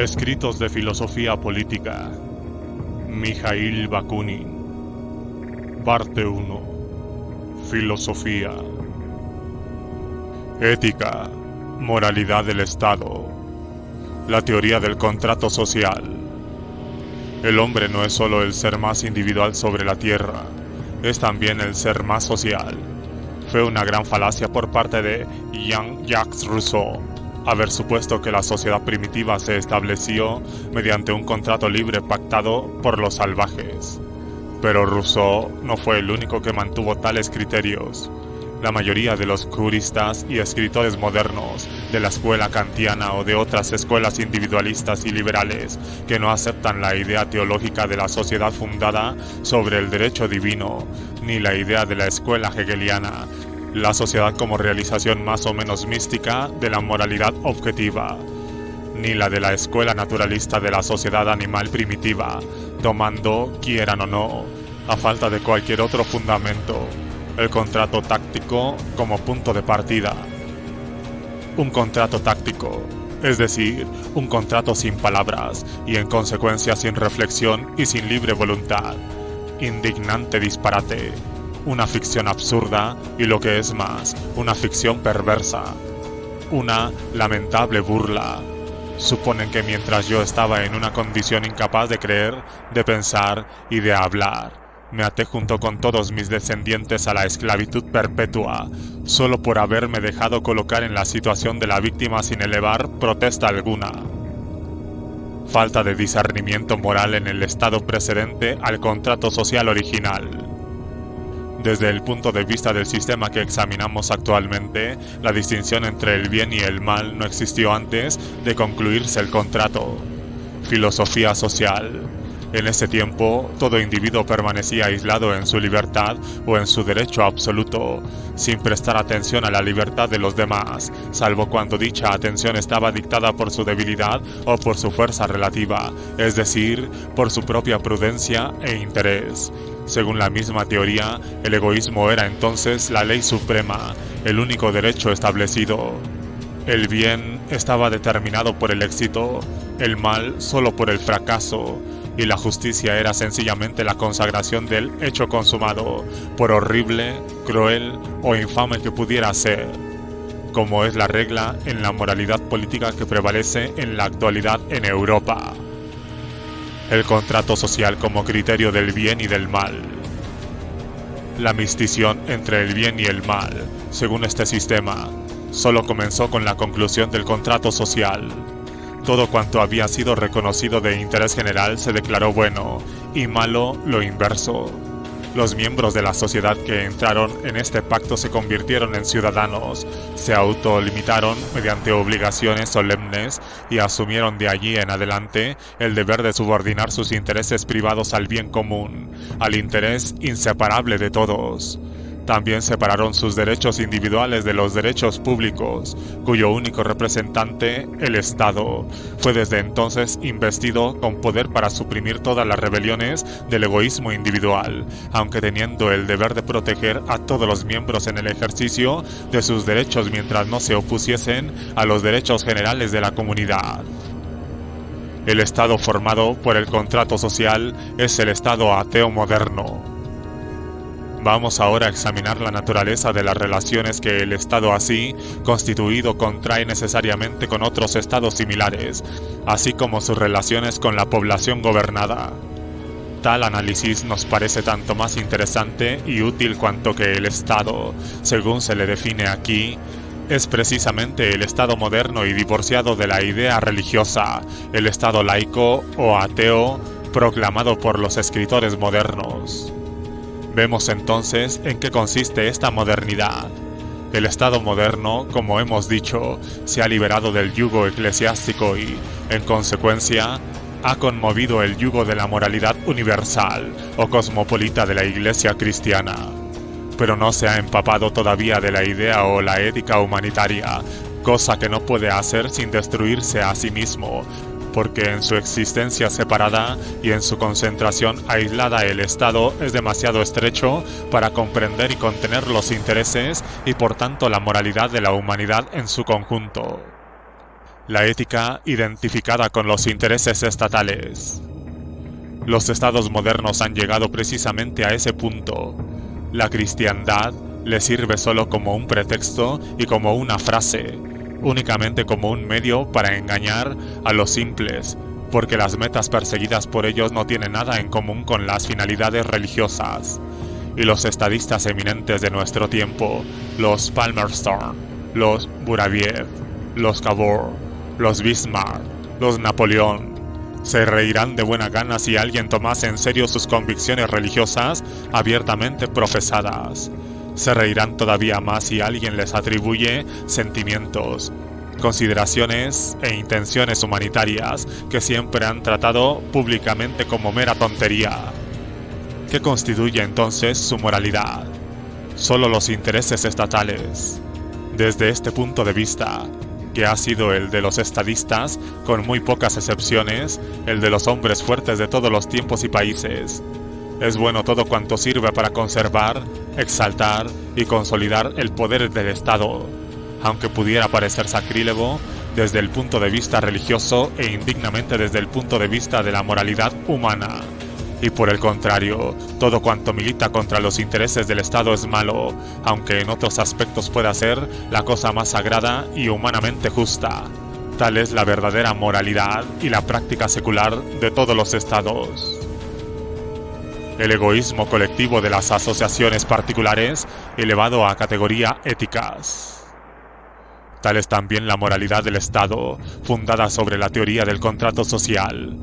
Escritos de filosofía política. Mijaíl Bakunin. Parte 1. Filosofía. Ética. Moralidad del Estado. La teoría del contrato social. El hombre no es solo el ser más individual sobre la tierra, es también el ser más social. Fue una gran falacia por parte de Jean-Jacques Rousseau haber supuesto que la sociedad primitiva se estableció mediante un contrato libre pactado por los salvajes. Pero Rousseau no fue el único que mantuvo tales criterios. La mayoría de los juristas y escritores modernos de la escuela kantiana o de otras escuelas individualistas y liberales que no aceptan la idea teológica de la sociedad fundada sobre el derecho divino, ni la idea de la escuela hegeliana, la sociedad como realización más o menos mística de la moralidad objetiva, ni la de la escuela naturalista de la sociedad animal primitiva, tomando, quieran o no, a falta de cualquier otro fundamento, el contrato táctico como punto de partida. Un contrato táctico, es decir, un contrato sin palabras y en consecuencia sin reflexión y sin libre voluntad. Indignante disparate, una ficción absurda y lo que es más, una ficción perversa. Una lamentable burla. Suponen que mientras yo estaba en una condición incapaz de creer, de pensar y de hablar, me até junto con todos mis descendientes a la esclavitud perpetua, solo por haberme dejado colocar en la situación de la víctima sin elevar protesta alguna. Falta de discernimiento moral en el estado precedente al contrato social original. Desde el punto de vista del sistema que examinamos actualmente, la distinción entre el bien y el mal no existió antes de concluirse el contrato. Filosofía social. En ese tiempo, todo individuo permanecía aislado en su libertad o en su derecho absoluto, sin prestar atención a la libertad de los demás, salvo cuando dicha atención estaba dictada por su debilidad o por su fuerza relativa, es decir, por su propia prudencia e interés. Según la misma teoría, el egoísmo era entonces la ley suprema, el único derecho establecido. El bien estaba determinado por el éxito, el mal solo por el fracaso, y la justicia era sencillamente la consagración del hecho consumado, por horrible, cruel o infame que pudiera ser, como es la regla en la moralidad política que prevalece en la actualidad en Europa. El contrato social como criterio del bien y del mal. La mistición entre el bien y el mal, según este sistema, solo comenzó con la conclusión del contrato social. Todo cuanto había sido reconocido de interés general se declaró bueno, y malo lo inverso. Los miembros de la sociedad que entraron en este pacto se convirtieron en ciudadanos, se autolimitaron mediante obligaciones solemnes y asumieron de allí en adelante el deber de subordinar sus intereses privados al bien común, al interés inseparable de todos. También separaron sus derechos individuales de los derechos públicos, cuyo único representante, el Estado, fue desde entonces investido con poder para suprimir todas las rebeliones del egoísmo individual, aunque teniendo el deber de proteger a todos los miembros en el ejercicio de sus derechos mientras no se opusiesen a los derechos generales de la comunidad. El Estado formado por el contrato social es el Estado ateo moderno. Vamos ahora a examinar la naturaleza de las relaciones que el Estado así constituido contrae necesariamente con otros estados similares, así como sus relaciones con la población gobernada. Tal análisis nos parece tanto más interesante y útil cuanto que el Estado, según se le define aquí, es precisamente el Estado moderno y divorciado de la idea religiosa, el Estado laico o ateo proclamado por los escritores modernos. Vemos entonces en qué consiste esta modernidad. El Estado moderno, como hemos dicho, se ha liberado del yugo eclesiástico y, en consecuencia, ha conmovido el yugo de la moralidad universal o cosmopolita de la Iglesia cristiana. Pero no se ha empapado todavía de la idea o la ética humanitaria, cosa que no puede hacer sin destruirse a sí mismo, porque en su existencia separada y en su concentración aislada el Estado es demasiado estrecho para comprender y contener los intereses y por tanto la moralidad de la humanidad en su conjunto. La ética identificada con los intereses estatales. Los estados modernos han llegado precisamente a ese punto. La cristiandad les sirve solo como un pretexto y como una frase, únicamente como un medio para engañar a los simples, porque las metas perseguidas por ellos no tienen nada en común con las finalidades religiosas. Y los estadistas eminentes de nuestro tiempo, los Palmerston, los Buravier, los Cavour, los Bismarck, los Napoleón, se reirán de buena gana si alguien tomase en serio sus convicciones religiosas abiertamente profesadas. Se reirán todavía más si alguien les atribuye sentimientos, consideraciones e intenciones humanitarias que siempre han tratado públicamente como mera tontería. ¿Qué constituye entonces su moralidad? Solo los intereses estatales. Desde este punto de vista, que ha sido el de los estadistas, con muy pocas excepciones, el de los hombres fuertes de todos los tiempos y países. Es bueno todo cuanto sirve para conservar, exaltar y consolidar el poder del Estado, aunque pudiera parecer sacrílego desde el punto de vista religioso e indignamente desde el punto de vista de la moralidad humana. Y por el contrario, todo cuanto milita contra los intereses del Estado es malo, aunque en otros aspectos pueda ser la cosa más sagrada y humanamente justa. Tal es la verdadera moralidad y la práctica secular de todos los estados. El egoísmo colectivo de las asociaciones particulares elevado a categoría éticas. Tal es también la moralidad del Estado, fundada sobre la teoría del contrato social.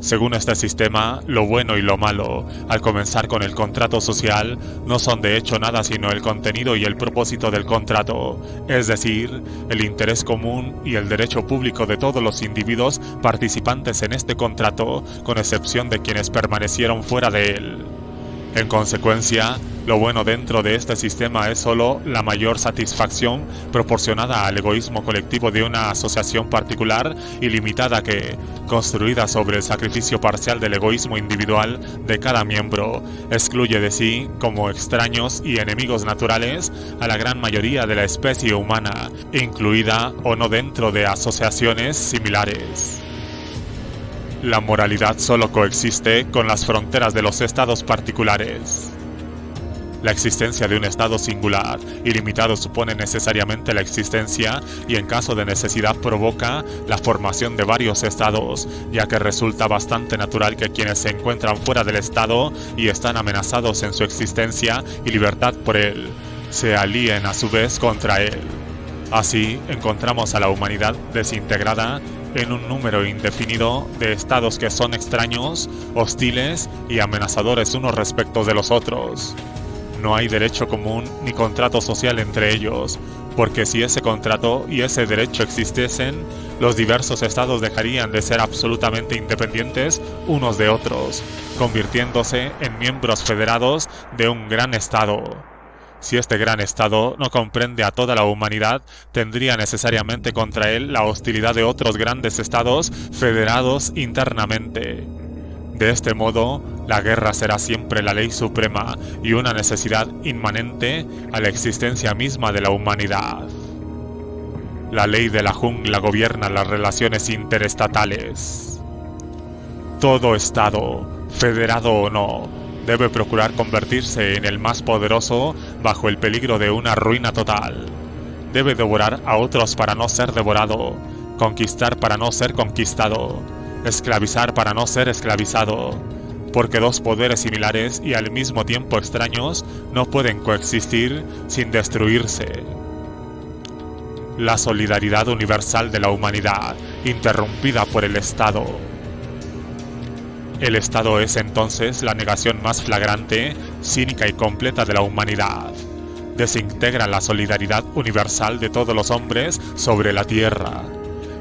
Según este sistema, lo bueno y lo malo, al comenzar con el contrato social, no son de hecho nada sino el contenido y el propósito del contrato, es decir, el interés común y el derecho público de todos los individuos participantes en este contrato, con excepción de quienes permanecieron fuera de él. En consecuencia, lo bueno dentro de este sistema es solo la mayor satisfacción proporcionada al egoísmo colectivo de una asociación particular y limitada que, construida sobre el sacrificio parcial del egoísmo individual de cada miembro, excluye de sí, como extraños y enemigos naturales, a la gran mayoría de la especie humana, incluida o no dentro de asociaciones similares. La moralidad solo coexiste con las fronteras de los estados particulares. La existencia de un estado singular y limitado supone necesariamente la existencia y en caso de necesidad provoca la formación de varios estados, ya que resulta bastante natural que quienes se encuentran fuera del estado y están amenazados en su existencia y libertad por él, se alíen a su vez contra él. Así encontramos a la humanidad desintegrada en un número indefinido de estados que son extraños, hostiles y amenazadores unos respecto de los otros. No hay derecho común ni contrato social entre ellos, porque si ese contrato y ese derecho existiesen, los diversos estados dejarían de ser absolutamente independientes unos de otros, convirtiéndose en miembros federados de un gran estado. Si este gran estado no comprende a toda la humanidad, tendría necesariamente contra él la hostilidad de otros grandes estados federados internamente. De este modo, la guerra será siempre la ley suprema y una necesidad inmanente a la existencia misma de la humanidad. La ley de la jungla gobierna las relaciones interestatales. Todo estado, federado o no, debe procurar convertirse en el más poderoso bajo el peligro de una ruina total. Debe devorar a otros para no ser devorado, conquistar para no ser conquistado, esclavizar para no ser esclavizado, porque dos poderes similares y al mismo tiempo extraños no pueden coexistir sin destruirse. La solidaridad universal de la humanidad, interrumpida por el Estado. El Estado es entonces la negación más flagrante, cínica y completa de la humanidad. Desintegra la solidaridad universal de todos los hombres sobre la tierra,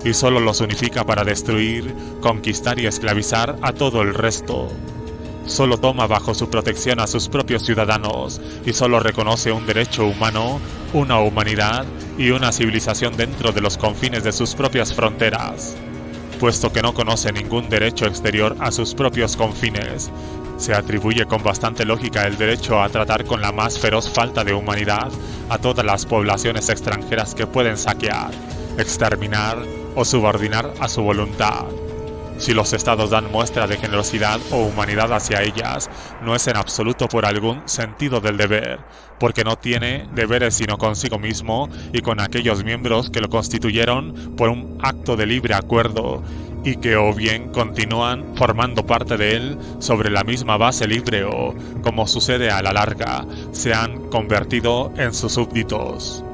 y solo los unifica para destruir, conquistar y esclavizar a todo el resto. Solo toma bajo su protección a sus propios ciudadanos, y solo reconoce un derecho humano, una humanidad y una civilización dentro de los confines de sus propias fronteras. Puesto que no conoce ningún derecho exterior a sus propios confines, se atribuye con bastante lógica el derecho a tratar con la más feroz falta de humanidad a todas las poblaciones extranjeras que pueden saquear, exterminar o subordinar a su voluntad. Si los estados dan muestra de generosidad o humanidad hacia ellas, no es en absoluto por algún sentido del deber, porque no tiene deberes sino consigo mismo y con aquellos miembros que lo constituyeron por un acto de libre acuerdo, y que o bien continúan formando parte de él sobre la misma base libre o, como sucede a la larga, se han convertido en sus súbditos.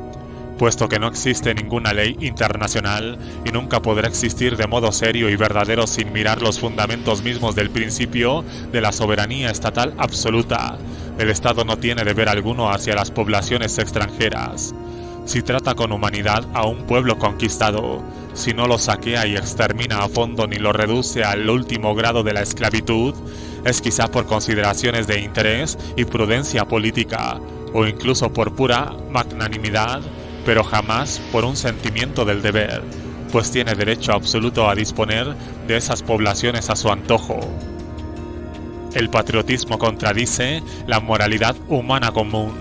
Puesto que no existe ninguna ley internacional y nunca podrá existir de modo serio y verdadero sin mirar los fundamentos mismos del principio de la soberanía estatal absoluta, el Estado no tiene deber alguno hacia las poblaciones extranjeras. Si trata con humanidad a un pueblo conquistado, si no lo saquea y extermina a fondo ni lo reduce al último grado de la esclavitud, es quizá por consideraciones de interés y prudencia política, o incluso por pura magnanimidad, pero jamás por un sentimiento del deber, pues tiene derecho absoluto a disponer de esas poblaciones a su antojo. El patriotismo contradice la moralidad humana común.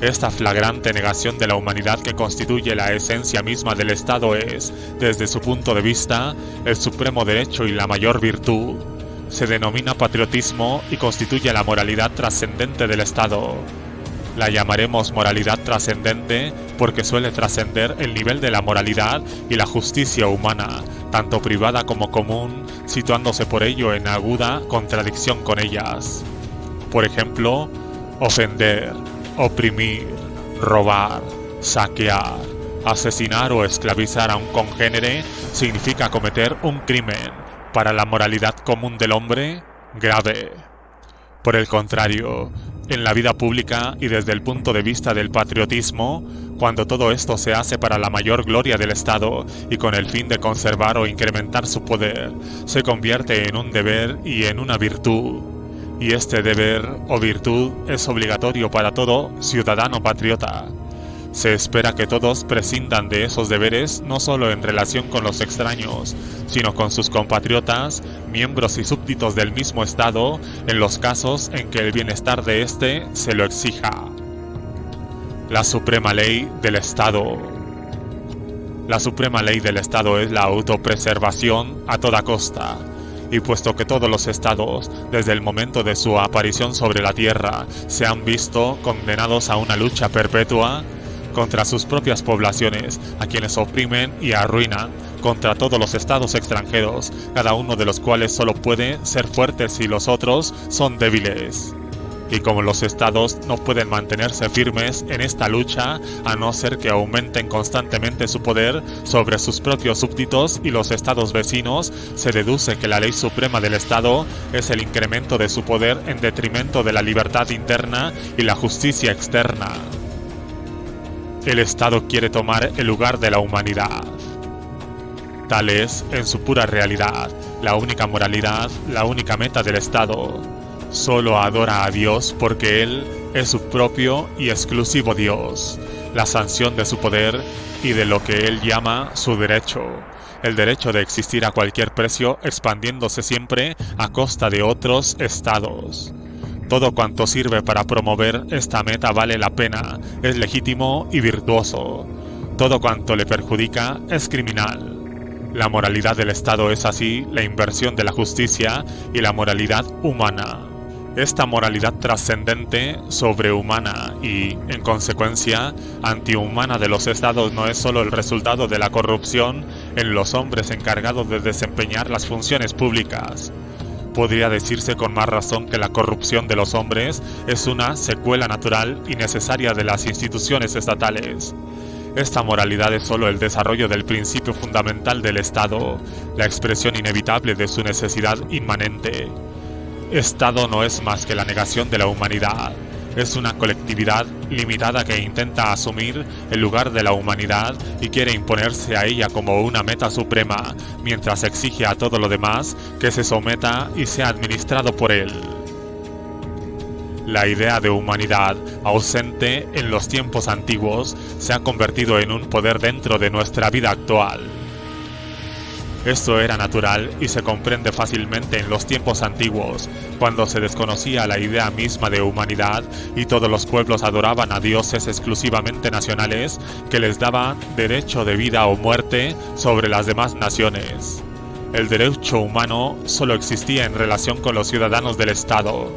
Esta flagrante negación de la humanidad que constituye la esencia misma del Estado es, desde su punto de vista, el supremo derecho y la mayor virtud. Se denomina patriotismo y constituye la moralidad trascendente del Estado. La llamaremos moralidad trascendente porque suele trascender el nivel de la moralidad y la justicia humana, tanto privada como común, situándose por ello en aguda contradicción con ellas. Por ejemplo, ofender, oprimir, robar, saquear, asesinar o esclavizar a un congénere significa cometer un crimen, para la moralidad común del hombre, grave. Por el contrario, en la vida pública y desde el punto de vista del patriotismo, cuando todo esto se hace para la mayor gloria del Estado y con el fin de conservar o incrementar su poder, se convierte en un deber y en una virtud. Y este deber o virtud es obligatorio para todo ciudadano patriota. Se espera que todos prescindan de esos deberes no solo en relación con los extraños, sino con sus compatriotas, miembros y súbditos del mismo Estado, en los casos en que el bienestar de éste se lo exija. La suprema ley del Estado. La suprema ley del Estado es la autopreservación a toda costa. Y puesto que todos los estados, desde el momento de su aparición sobre la tierra, se han visto condenados a una lucha perpetua contra sus propias poblaciones, a quienes oprimen y arruinan, contra todos los estados extranjeros, cada uno de los cuales solo puede ser fuerte si los otros son débiles. Y como los estados no pueden mantenerse firmes en esta lucha a no ser que aumenten constantemente su poder sobre sus propios súbditos y los estados vecinos, se deduce que la ley suprema del Estado es el incremento de su poder en detrimento de la libertad interna y la justicia externa. El Estado quiere tomar el lugar de la humanidad. Tal es, en su pura realidad, la única moralidad, la única meta del Estado. Solo adora a Dios porque Él es su propio y exclusivo Dios, la sanción de su poder y de lo que Él llama su derecho, el derecho de existir a cualquier precio expandiéndose siempre a costa de otros estados. Todo cuanto sirve para promover esta meta vale la pena, es legítimo y virtuoso. Todo cuanto le perjudica es criminal. La moralidad del Estado es así la inversión de la justicia y la moralidad humana. Esta moralidad trascendente, sobrehumana y, en consecuencia, antihumana de los estados no es solo el resultado de la corrupción en los hombres encargados de desempeñar las funciones públicas. Podría decirse con más razón que la corrupción de los hombres es una secuela natural y necesaria de las instituciones estatales. Esta moralidad es solo el desarrollo del principio fundamental del Estado, la expresión inevitable de su necesidad inmanente. Estado no es más que la negación de la humanidad. Es una colectividad limitada que intenta asumir el lugar de la humanidad y quiere imponerse a ella como una meta suprema, mientras exige a todo lo demás que se someta y sea administrado por él. La idea de humanidad, ausente en los tiempos antiguos, se ha convertido en un poder dentro de nuestra vida actual. Esto era natural y se comprende fácilmente en los tiempos antiguos, cuando se desconocía la idea misma de humanidad y todos los pueblos adoraban a dioses exclusivamente nacionales que les daban derecho de vida o muerte sobre las demás naciones. El derecho humano solo existía en relación con los ciudadanos del Estado.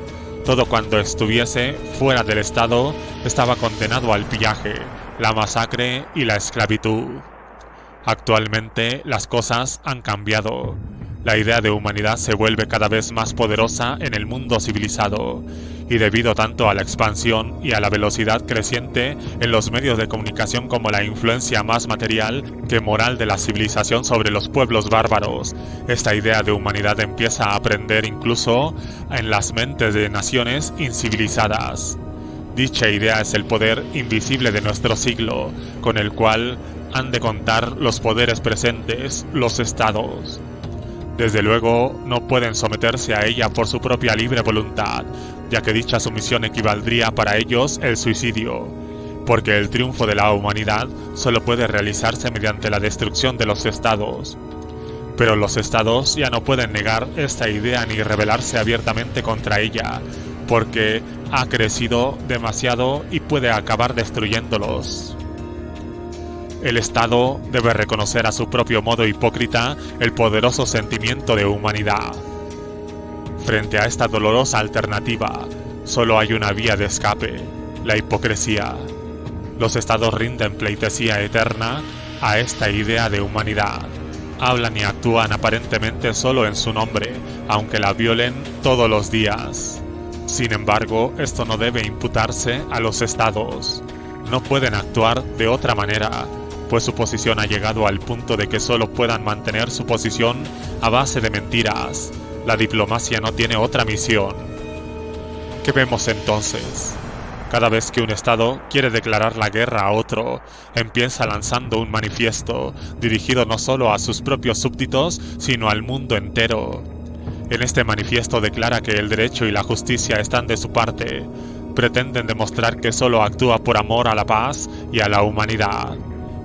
Todo cuanto estuviese fuera del Estado estaba condenado al pillaje, la masacre y la esclavitud. Actualmente las cosas han cambiado. La idea de humanidad se vuelve cada vez más poderosa en el mundo civilizado, y debido tanto a la expansión y a la velocidad creciente en los medios de comunicación como la influencia más material que moral de la civilización sobre los pueblos bárbaros, esta idea de humanidad empieza a aprender incluso en las mentes de naciones incivilizadas. Dicha idea es el poder invisible de nuestro siglo, con el cual han de contar los poderes presentes, los estados. Desde luego, no pueden someterse a ella por su propia libre voluntad, ya que dicha sumisión equivaldría para ellos el suicidio, porque el triunfo de la humanidad solo puede realizarse mediante la destrucción de los estados. Pero los estados ya no pueden negar esta idea ni rebelarse abiertamente contra ella, porque ha crecido demasiado y puede acabar destruyéndolos. El Estado debe reconocer a su propio modo hipócrita el poderoso sentimiento de humanidad. Frente a esta dolorosa alternativa, solo hay una vía de escape: la hipocresía. Los Estados rinden pleitesía eterna a esta idea de humanidad. Hablan y actúan aparentemente solo en su nombre, aunque la violen todos los días. Sin embargo, esto no debe imputarse a los Estados. No pueden actuar de otra manera, pues su posición ha llegado al punto de que solo puedan mantener su posición a base de mentiras. La diplomacia no tiene otra misión. ¿Qué vemos entonces? Cada vez que un Estado quiere declarar la guerra a otro, empieza lanzando un manifiesto dirigido no solo a sus propios súbditos, sino al mundo entero. En este manifiesto declara que el derecho y la justicia están de su parte. Pretenden demostrar que solo actúa por amor a la paz y a la humanidad,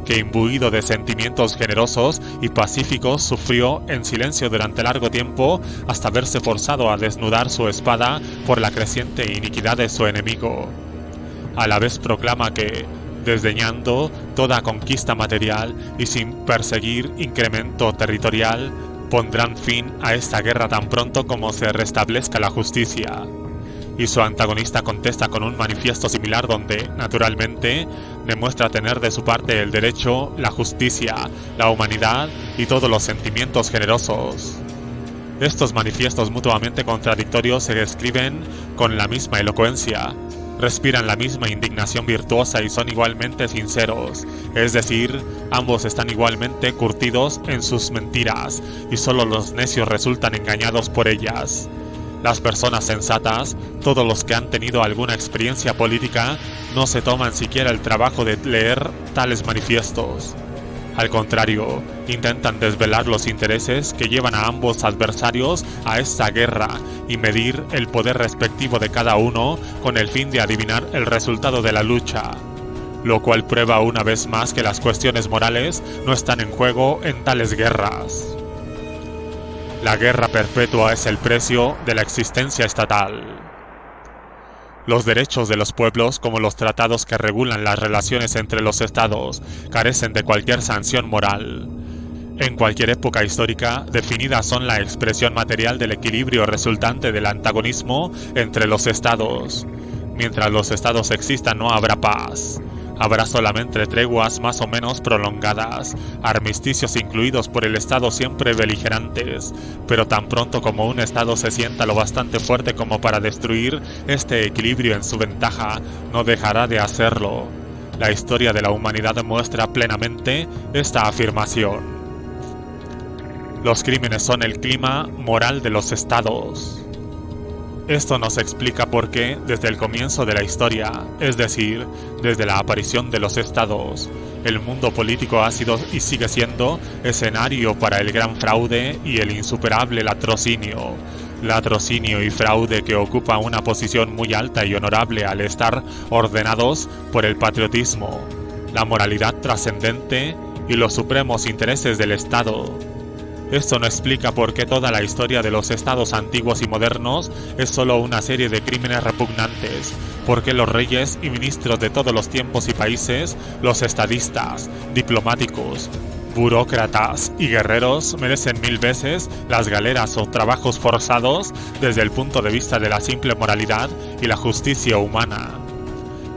que imbuido de sentimientos generosos y pacíficos sufrió en silencio durante largo tiempo hasta verse forzado a desnudar su espada por la creciente iniquidad de su enemigo. A la vez proclama que, desdeñando toda conquista material y sin perseguir incremento territorial, pondrán fin a esta guerra tan pronto como se restablezca la justicia. Y su antagonista contesta con un manifiesto similar donde, naturalmente, demuestra tener de su parte el derecho, la justicia, la humanidad y todos los sentimientos generosos. Estos manifiestos mutuamente contradictorios se escriben con la misma elocuencia, respiran la misma indignación virtuosa y son igualmente sinceros, es decir, ambos están igualmente curtidos en sus mentiras y solo los necios resultan engañados por ellas. Las personas sensatas, todos los que han tenido alguna experiencia política, no se toman siquiera el trabajo de leer tales manifiestos. Al contrario, intentan desvelar los intereses que llevan a ambos adversarios a esta guerra y medir el poder respectivo de cada uno con el fin de adivinar el resultado de la lucha, lo cual prueba una vez más que las cuestiones morales no están en juego en tales guerras. La guerra perpetua es el precio de la existencia estatal. Los derechos de los pueblos, como los tratados que regulan las relaciones entre los estados, carecen de cualquier sanción moral. En cualquier época histórica, definidas son la expresión material del equilibrio resultante del antagonismo entre los estados. Mientras los estados existan, no habrá paz. Habrá solamente treguas más o menos prolongadas, armisticios incluidos por el Estado siempre beligerantes, pero tan pronto como un Estado se sienta lo bastante fuerte como para destruir este equilibrio en su ventaja, no dejará de hacerlo. La historia de la humanidad demuestra plenamente esta afirmación. Los crímenes son el clima moral de los Estados. Esto nos explica por qué, desde el comienzo de la historia, es decir, desde la aparición de los estados, el mundo político ha sido y sigue siendo escenario para el gran fraude y el insuperable latrocinio. Latrocinio y fraude que ocupa una posición muy alta y honorable al estar ordenados por el patriotismo, la moralidad trascendente y los supremos intereses del Estado. Esto no explica por qué toda la historia de los estados antiguos y modernos es solo una serie de crímenes repugnantes, por qué los reyes y ministros de todos los tiempos y países, los estadistas, diplomáticos, burócratas y guerreros merecen 1000 veces las galeras o trabajos forzados desde el punto de vista de la simple moralidad y la justicia humana.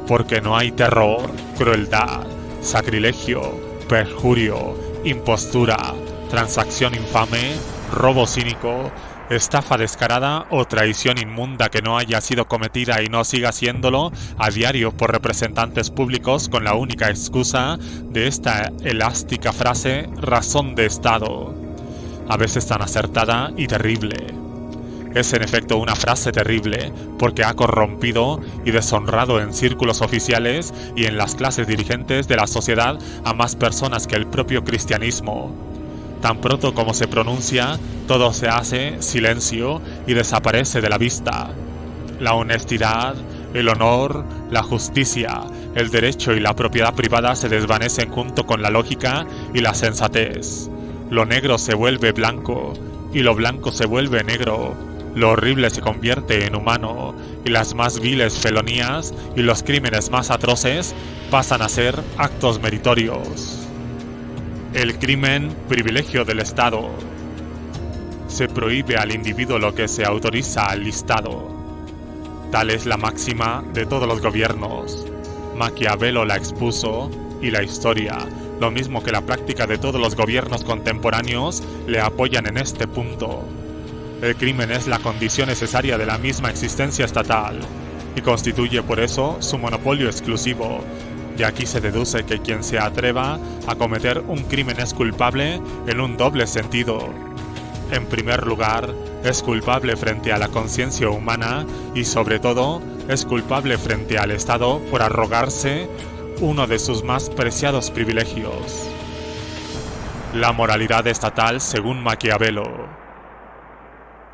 Porque no hay terror, crueldad, sacrilegio, perjurio, impostura, transacción infame, robo cínico, estafa descarada o traición inmunda que no haya sido cometida y no siga siéndolo a diario por representantes públicos con la única excusa de esta elástica frase razón de Estado, a veces tan acertada y terrible. Es en efecto una frase terrible porque ha corrompido y deshonrado en círculos oficiales y en las clases dirigentes de la sociedad a más personas que el propio cristianismo. Tan pronto como se pronuncia, todo se hace silencio y desaparece de la vista. La honestidad, el honor, la justicia, el derecho y la propiedad privada se desvanecen junto con la lógica y la sensatez. Lo negro se vuelve blanco y lo blanco se vuelve negro. Lo horrible se convierte en humano y las más viles felonías y los crímenes más atroces pasan a ser actos meritorios. El crimen, privilegio del Estado. Se prohíbe al individuo lo que se autoriza al Estado. Tal es la máxima de todos los gobiernos. Maquiavelo la expuso y la historia, lo mismo que la práctica de todos los gobiernos contemporáneos, le apoyan en este punto. El crimen es la condición necesaria de la misma existencia estatal y constituye por eso su monopolio exclusivo. De aquí se deduce que quien se atreva a cometer un crimen es culpable en un doble sentido. En primer lugar, es culpable frente a la conciencia humana y sobre todo es culpable frente al Estado por arrogarse uno de sus más preciados privilegios: la moralidad estatal según Maquiavelo.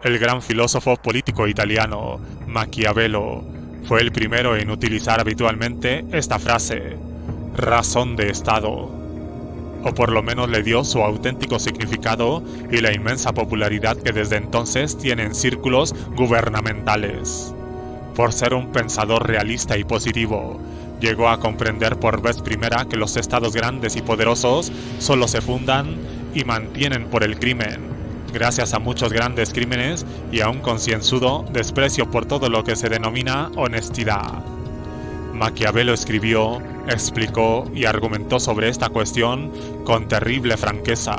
El gran filósofo político italiano, Maquiavelo, fue el primero en utilizar habitualmente esta frase, razón de Estado, o por lo menos le dio su auténtico significado y la inmensa popularidad que desde entonces tiene en círculos gubernamentales. Por ser un pensador realista y positivo, llegó a comprender por vez primera que los estados grandes y poderosos solo se fundan y mantienen por el crimen, gracias a muchos grandes crímenes y a un concienzudo desprecio por todo lo que se denomina honestidad. Maquiavelo escribió, explicó y argumentó sobre esta cuestión con terrible franqueza,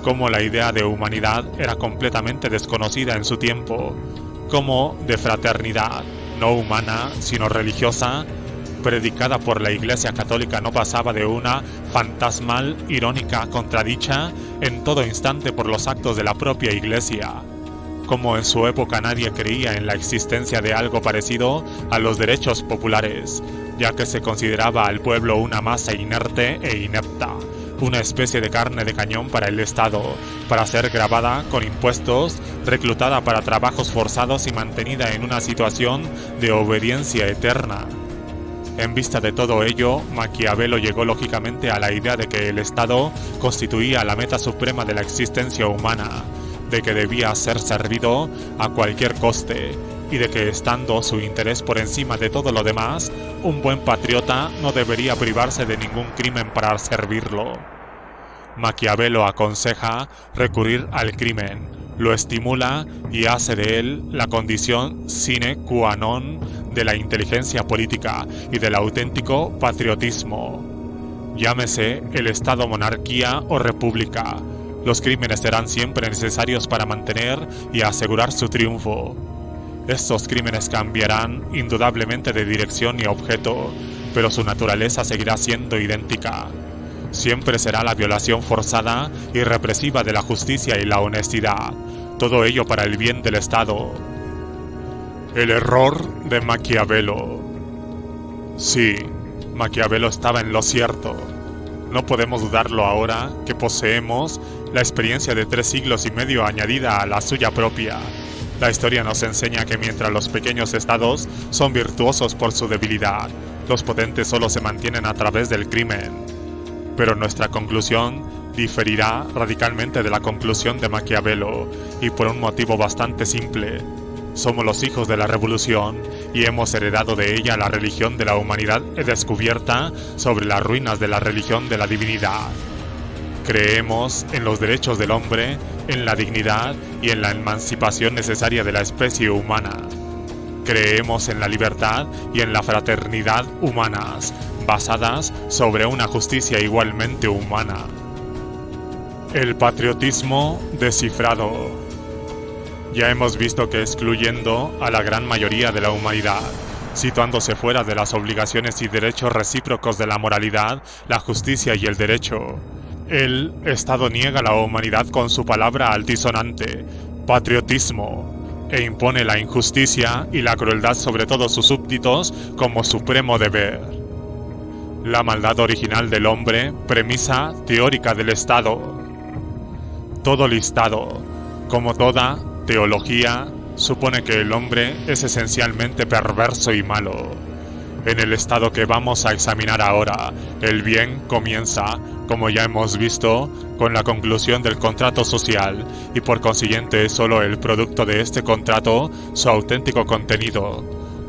cómo la idea de humanidad era completamente desconocida en su tiempo, cómo de fraternidad, no humana, sino religiosa, predicada por la Iglesia Católica no pasaba de una fantasmal, irónica contradicha en todo instante por los actos de la propia Iglesia. Como en su época nadie creía en la existencia de algo parecido a los derechos populares, ya que se consideraba al pueblo una masa inerte e inepta, una especie de carne de cañón para el Estado, para ser grabada con impuestos, reclutada para trabajos forzados y mantenida en una situación de obediencia eterna. En vista de todo ello, Maquiavelo llegó lógicamente a la idea de que el Estado constituía la meta suprema de la existencia humana, de que debía ser servido a cualquier coste, y de que estando su interés por encima de todo lo demás, un buen patriota no debería privarse de ningún crimen para servirlo. Maquiavelo aconseja recurrir al crimen, lo estimula y hace de él la condición sine qua non de la inteligencia política y del auténtico patriotismo. Llámese el Estado monarquía o república, los crímenes serán siempre necesarios para mantener y asegurar su triunfo. Estos crímenes cambiarán indudablemente de dirección y objeto, pero su naturaleza seguirá siendo idéntica. Siempre será la violación forzada y represiva de la justicia y la honestidad, todo ello para el bien del Estado. El error de Maquiavelo. Sí, Maquiavelo estaba en lo cierto. No podemos dudarlo ahora que poseemos la experiencia de 3 siglos y medio añadida a la suya propia. La historia nos enseña que mientras los pequeños estados son virtuosos por su debilidad, los potentes solo se mantienen a través del crimen. Pero nuestra conclusión diferirá radicalmente de la conclusión de Maquiavelo, y por un motivo bastante simple. Somos los hijos de la revolución y hemos heredado de ella la religión de la humanidad descubierta sobre las ruinas de la religión de la divinidad. Creemos en los derechos del hombre, en la dignidad y en la emancipación necesaria de la especie humana. Creemos en la libertad y en la fraternidad humanas, basadas sobre una justicia igualmente humana. El patriotismo descifrado. Ya hemos visto que excluyendo a la gran mayoría de la humanidad, situándose fuera de las obligaciones y derechos recíprocos de la moralidad, la justicia y el derecho, el Estado niega a la humanidad con su palabra altisonante, patriotismo, e impone la injusticia y la crueldad sobre todos sus súbditos como supremo deber. La maldad original del hombre, premisa teórica del Estado. Todo listado, como toda teología, supone que el hombre es esencialmente perverso y malo. En el estado que vamos a examinar ahora, el bien comienza, como ya hemos visto, con la conclusión del contrato social, y por consiguiente solo el producto de este contrato, su auténtico contenido,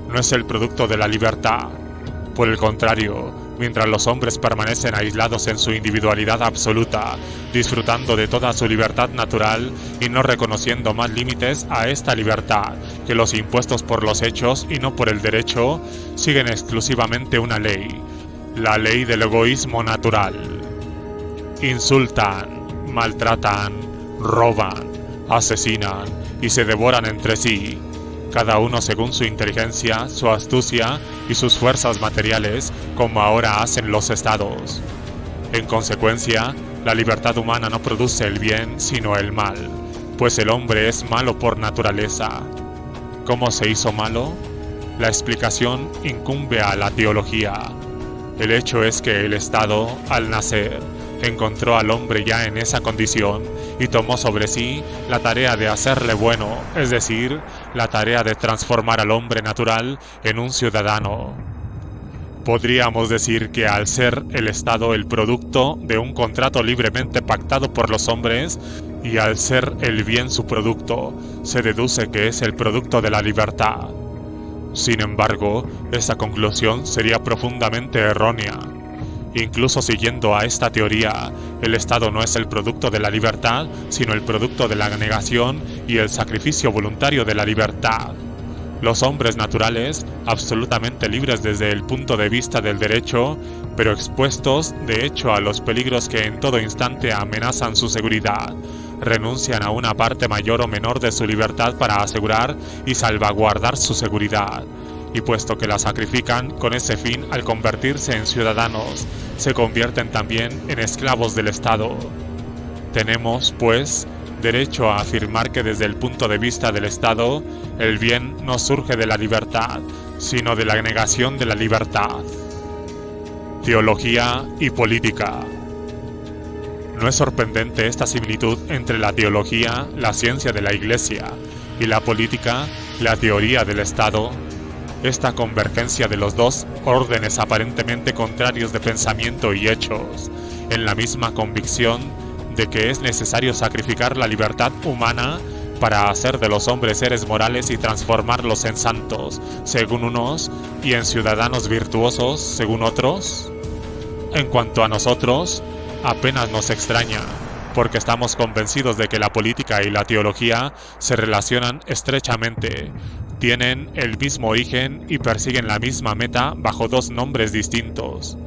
no es el producto de la libertad. Por el contrario, mientras los hombres permanecen aislados en su individualidad absoluta, disfrutando de toda su libertad natural y no reconociendo más límites a esta libertad que los impuestos por los hechos y no por el derecho, siguen exclusivamente una ley, la ley del egoísmo natural. Insultan, maltratan, roban, asesinan y se devoran entre sí, cada uno según su inteligencia, su astucia y sus fuerzas materiales, como ahora hacen los estados. En consecuencia, la libertad humana no produce el bien, sino el mal, pues el hombre es malo por naturaleza. ¿Cómo se hizo malo? La explicación incumbe a la teología. El hecho es que el Estado, al nacer, encontró al hombre ya en esa condición y tomó sobre sí la tarea de hacerle bueno, es decir, la tarea de transformar al hombre natural en un ciudadano. Podríamos decir que al ser el Estado el producto de un contrato libremente pactado por los hombres, y al ser el bien su producto, se deduce que es el producto de la libertad. Sin embargo, esta conclusión sería profundamente errónea. Incluso siguiendo a esta teoría, el Estado no es el producto de la libertad, sino el producto de la negación y el sacrificio voluntario de la libertad. Los hombres naturales, absolutamente libres desde el punto de vista del derecho, pero expuestos de hecho a los peligros que en todo instante amenazan su seguridad, renuncian a una parte mayor o menor de su libertad para asegurar y salvaguardar su seguridad. Y puesto que la sacrifican con ese fin al convertirse en ciudadanos, se convierten también en esclavos del Estado. Tenemos, pues, derecho a afirmar que desde el punto de vista del Estado, el bien no surge de la libertad, sino de la negación de la libertad. Teología y política. No es sorprendente esta similitud entre la teología, la ciencia de la Iglesia, y la política, la teoría del Estado. Esta convergencia de los dos órdenes aparentemente contrarios de pensamiento y hechos, en la misma convicción de que es necesario sacrificar la libertad humana para hacer de los hombres seres morales y transformarlos en santos, según unos, y en ciudadanos virtuosos, según otros. En cuanto a nosotros, apenas nos extraña, porque estamos convencidos de que la política y la teología se relacionan estrechamente, tienen el mismo origen y persiguen la misma meta bajo dos nombres distintos.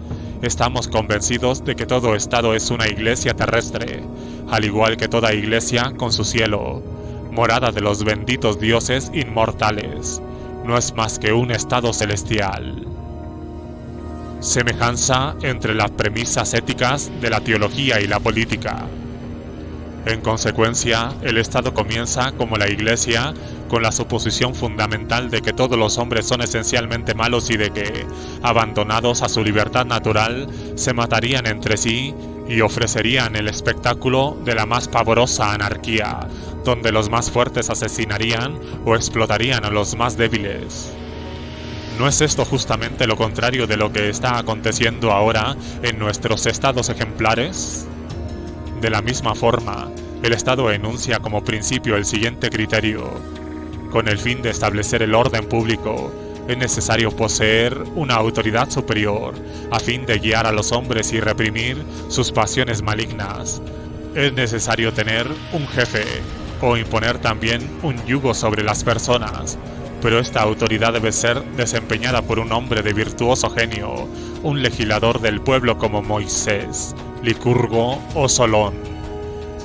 Estamos convencidos de que todo Estado es una iglesia terrestre, al igual que toda iglesia con su cielo, morada de los benditos dioses inmortales. No es más que un Estado celestial. Semejanza entre las premisas éticas de la teología y la política. En consecuencia, el Estado comienza, como la Iglesia, con la suposición fundamental de que todos los hombres son esencialmente malos y de que, abandonados a su libertad natural, se matarían entre sí y ofrecerían el espectáculo de la más pavorosa anarquía, donde los más fuertes asesinarían o explotarían a los más débiles. ¿No es esto justamente lo contrario de lo que está aconteciendo ahora en nuestros estados ejemplares? De la misma forma, el Estado enuncia como principio el siguiente criterio: con el fin de establecer el orden público, es necesario poseer una autoridad superior, a fin de guiar a los hombres y reprimir sus pasiones malignas. Es necesario tener un jefe, o imponer también un yugo sobre las personas, pero esta autoridad debe ser desempeñada por un hombre de virtuoso genio, un legislador del pueblo como Moisés, Licurgo o Solón.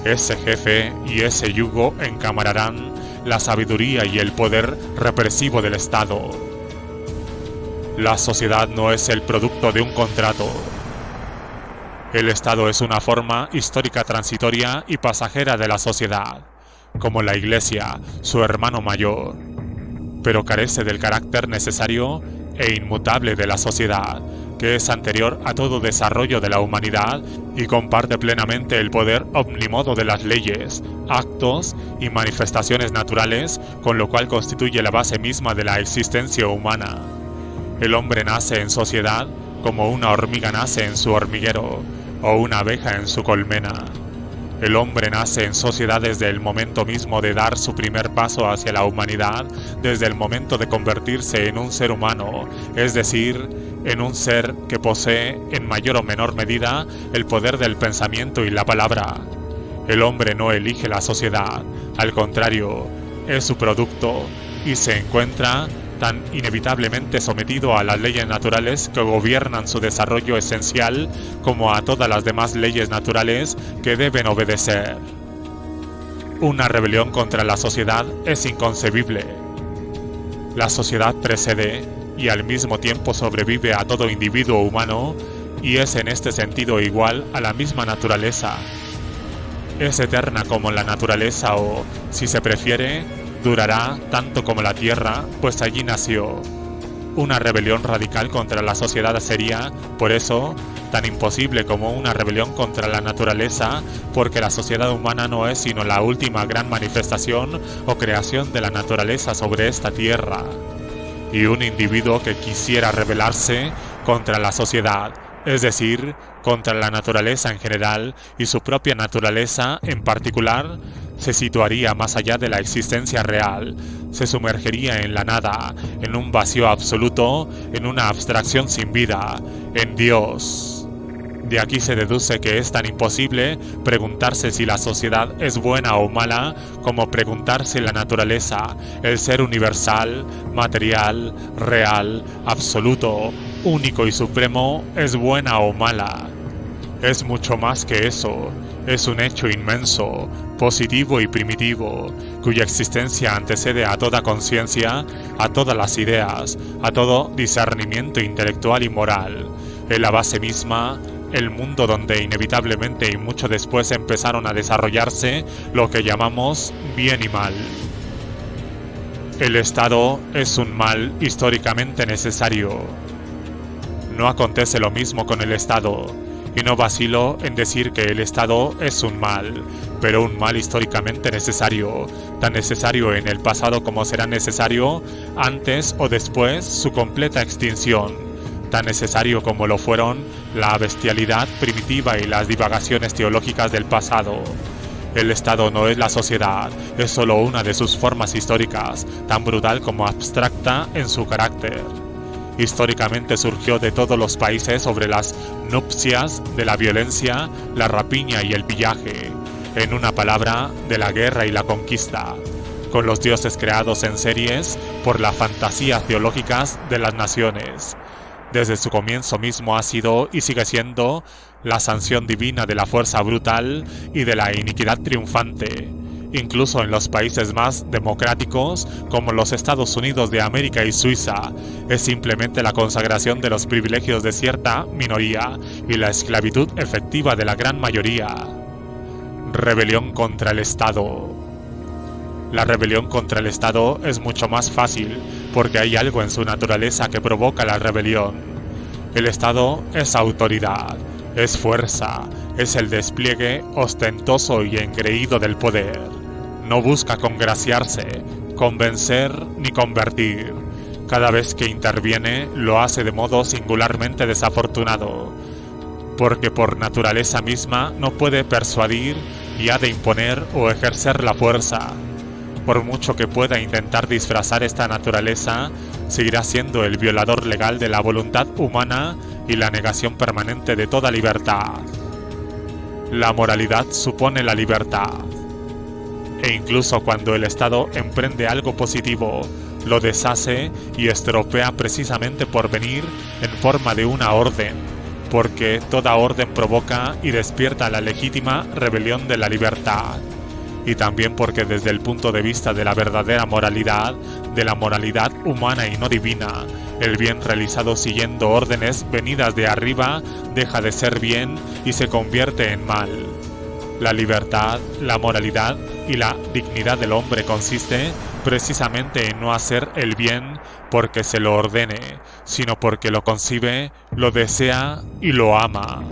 Ese jefe y ese yugo encamararán la sabiduría y el poder represivo del Estado. La sociedad no es el producto de un contrato. El Estado es una forma histórica transitoria y pasajera de la sociedad, como la Iglesia, su hermano mayor, pero carece del carácter necesario e inmutable de la sociedad, que es anterior a todo desarrollo de la humanidad y comparte plenamente el poder omnímodo de las leyes, actos y manifestaciones naturales, con lo cual constituye la base misma de la existencia humana. El hombre nace en sociedad como una hormiga nace en su hormiguero o una abeja en su colmena. El hombre nace en sociedad desde el momento mismo de dar su primer paso hacia la humanidad, desde el momento de convertirse en un ser humano, es decir, en un ser que posee en mayor o menor medida el poder del pensamiento y la palabra. El hombre no elige la sociedad, al contrario, es su producto y se encuentra tan inevitablemente sometido a las leyes naturales que gobiernan su desarrollo esencial como a todas las demás leyes naturales que deben obedecer. Una rebelión contra la sociedad es inconcebible. La sociedad precede y al mismo tiempo sobrevive a todo individuo humano y es en este sentido igual a la misma naturaleza. Es eterna como la naturaleza o, si se prefiere, durará tanto como la tierra, pues allí nació. Una rebelión radical contra la sociedad sería, por eso, tan imposible como una rebelión contra la naturaleza, porque la sociedad humana no es sino la última gran manifestación o creación de la naturaleza sobre esta tierra. Y un individuo que quisiera rebelarse contra la sociedad, es decir, contra la naturaleza en general y su propia naturaleza en particular, se situaría más allá de la existencia real, se sumergería en la nada, en un vacío absoluto, en una abstracción sin vida, en Dios. De aquí se deduce que es tan imposible preguntarse si la sociedad es buena o mala como preguntarse la naturaleza, el ser universal, material, real, absoluto, único y supremo, es buena o mala. Es mucho más que eso, es un hecho inmenso, positivo y primitivo, cuya existencia antecede a toda conciencia, a todas las ideas, a todo discernimiento intelectual y moral. En la base misma, el mundo donde inevitablemente y mucho después empezaron a desarrollarse lo que llamamos bien y mal. El Estado es un mal históricamente necesario. No acontece lo mismo con el Estado, y no vacilo en decir que el Estado es un mal, pero un mal históricamente necesario, tan necesario en el pasado como será necesario antes o después su completa extinción, tan necesario como lo fueron la bestialidad primitiva y las divagaciones teológicas del pasado. El Estado no es la sociedad, es solo una de sus formas históricas, tan brutal como abstracta en su carácter. Históricamente surgió de todos los países sobre las nupcias de la violencia, la rapiña y el pillaje, en una palabra, de la guerra y la conquista, con los dioses creados en series por las fantasías teológicas de las naciones. Desde su comienzo mismo ha sido y sigue siendo la sanción divina de la fuerza brutal y de la iniquidad triunfante. Incluso en los países más democráticos, como los Estados Unidos de América y Suiza, es simplemente la consagración de los privilegios de cierta minoría y la esclavitud efectiva de la gran mayoría. Rebelión contra el Estado. La rebelión contra el Estado es mucho más fácil, porque hay algo en su naturaleza que provoca la rebelión. El Estado es autoridad, es fuerza, es el despliegue ostentoso y engreído del poder. No busca congraciarse, convencer ni convertir. Cada vez que interviene lo hace de modo singularmente desafortunado. porque por naturaleza misma no puede persuadir y ha de imponer o ejercer la fuerza. Por mucho que pueda intentar disfrazar esta naturaleza, seguirá siendo el violador legal de la voluntad humana y la negación permanente de toda libertad. La moralidad supone la libertad. E incluso cuando el Estado emprende algo positivo, lo deshace y estropea precisamente por venir en forma de una orden, porque toda orden provoca y despierta la legítima rebelión de la libertad. Y también porque desde el punto de vista de la verdadera moralidad, de la moralidad humana y no divina, el bien realizado siguiendo órdenes venidas de arriba deja de ser bien y se convierte en mal. La libertad, la moralidad y la dignidad del hombre consiste precisamente en no hacer el bien porque se lo ordene, sino porque lo concibe, lo desea y lo ama.